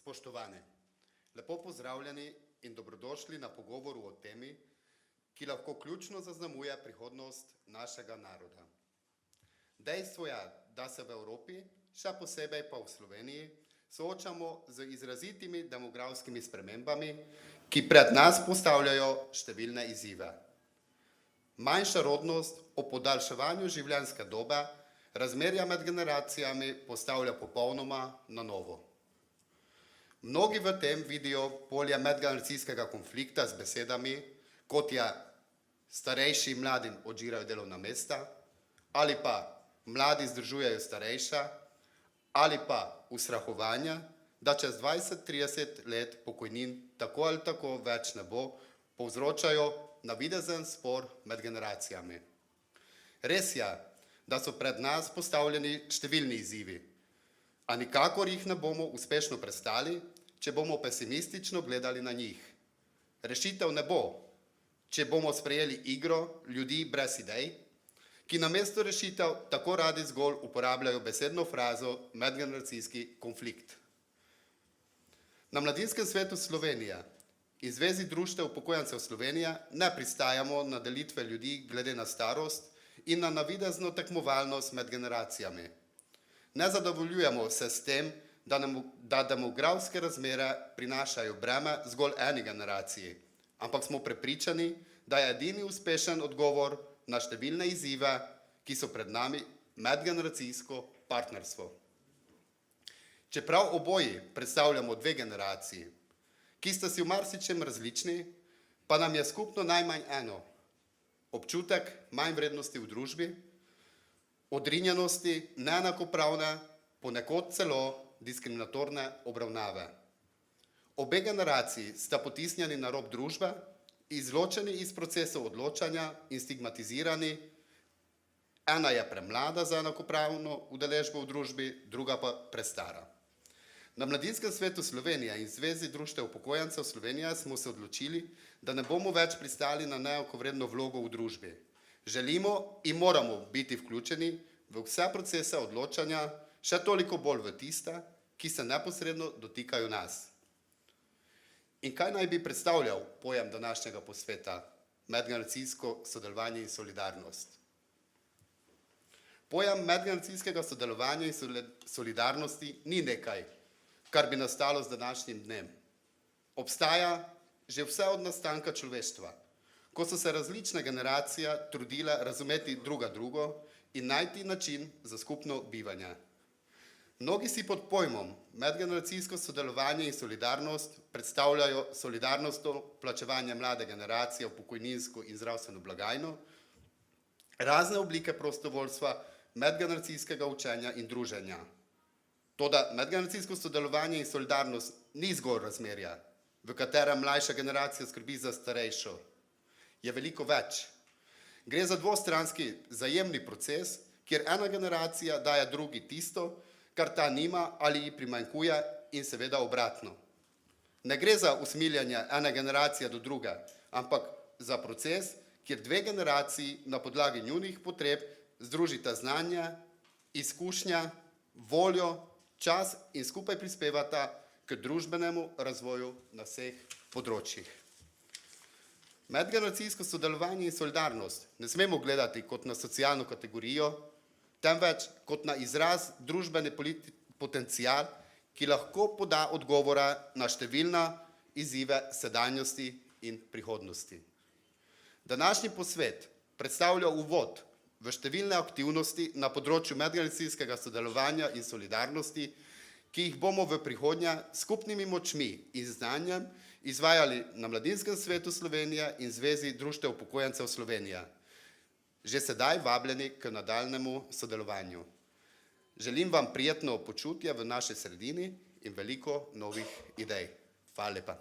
Spoštovani, lepo pozdravljeni in dobrodošli na pogovoru o temi, ki lahko ključno zaznamuje prihodnost našega naroda. Dejstvo je, da se v Evropi, še posebej pa v Sloveniji, soočamo z izrazitimi demografskimi spremembami, ki pred nas postavljajo številne izzive. Manjša rodnost ob podaljševanju življenjske dobe razmerja med generacijami postavlja popolnoma na novo. Mnogi v tem vidijo polje medgeneracijskega konflikta z besedami, kot je starejši mladim odžirajo delovna mesta, ali pa mladi združujejo starejša, ali pa ustrahovanja, da čez 20-30 let pokojnin tako ali tako več ne bo, povzročajo navidezen spor med generacijami. Res je, da so pred nas postavljeni številni izzivi, a nikakor jih ne bomo uspešno prestali, če bomo pesimistično gledali na njih. Rešitev ne bo, če bomo sprejeli igro ljudi brez idej, ki namesto rešitev tako radi zgolj uporabljajo besedno frazo medgeneracijski konflikt. Na Mladinskem svetu Slovenije in Zvezi društev upokojencev Slovenije ne pristajamo na delitve ljudi glede na starost in na navidezno tekmovalnost med generacijami. Ne zadovoljujemo se s tem, da demografske razmere prinašajo breme zgolj eni generaciji, ampak smo prepričani, da je edini uspešen odgovor na številne izzive, ki so pred nami, medgeneracijsko partnerstvo. Čeprav oboji predstavljamo dve generaciji, ki sta si v marsičem različni, pa nam je skupno najmanj eno: občutek manj vrednosti v družbi, odrinjenosti, neenakopravne, ponekod celo diskriminatorne obravnave. Obe generaciji sta potisnjeni na rob družbe, izločeni iz procesov odločanja in stigmatizirani. Ena je premlada za enakopravno udeležbo v družbi, druga pa prestara. Na Mladinskem svetu Slovenije in Zvezi društev upokojencev Slovenije smo se odločili, da ne bomo več pristali na neenakovredno vlogo v družbi. Želimo in moramo biti vključeni v vse procese odločanja, še toliko bolj v tiste, ki se neposredno dotikajo nas. In kaj naj bi predstavljal pojem današnjega posveta medgeneracijsko sodelovanje in solidarnost? Pojem medgeneracijskega sodelovanja in solidarnosti ni nekaj, kar bi nastalo z današnjim dnem. Obstaja že vse od nastanka človeštva, ko so se različne generacije trudile razumeti druga drugo in najti način za skupno bivanje. Mnogi si pod pojmom medgeneracijsko sodelovanje in solidarnost predstavljajo solidarnostno plačevanje mlade generacije v pokojninsko in zdravstveno blagajno, razne oblike prostovoljstva, medgeneracijskega učenja in druženja. Toda medgeneracijsko sodelovanje in solidarnost ni zgolj razmerje, v katerem mlajša generacija skrbi za starejšo. Je veliko več. Gre za dvostranski vzajemni proces, kjer ena generacija daje drugi tisto, kar ta nima ali ji primanjkuje, in seveda obratno. Ne gre za usmiljanje ene generacije do druge, ampak za proces, kjer dve generaciji na podlagi njunih potreb združita znanje, izkušnje, voljo, čas in skupaj prispevata k družbenemu razvoju na vseh področjih. Medgeneracijsko sodelovanje in solidarnost ne smemo gledati kot na socialno kategorijo, temveč kot na izraz družbeni potencial, ki lahko poda odgovore na številne izzive sedanjosti in prihodnosti. Današnji posvet predstavlja uvod v številne aktivnosti na področju medgeneracijskega sodelovanja in solidarnosti, ki jih bomo v prihodnje skupnimi močmi in znanjem izvajali na Mladinskem svetu Slovenije in Zvezi društev upokojencev Slovenije. Že sedaj vabljeni k nadaljnjemu sodelovanju. Želim vam prijetno počutje v naši sredini in veliko novih idej. Hvala lepa.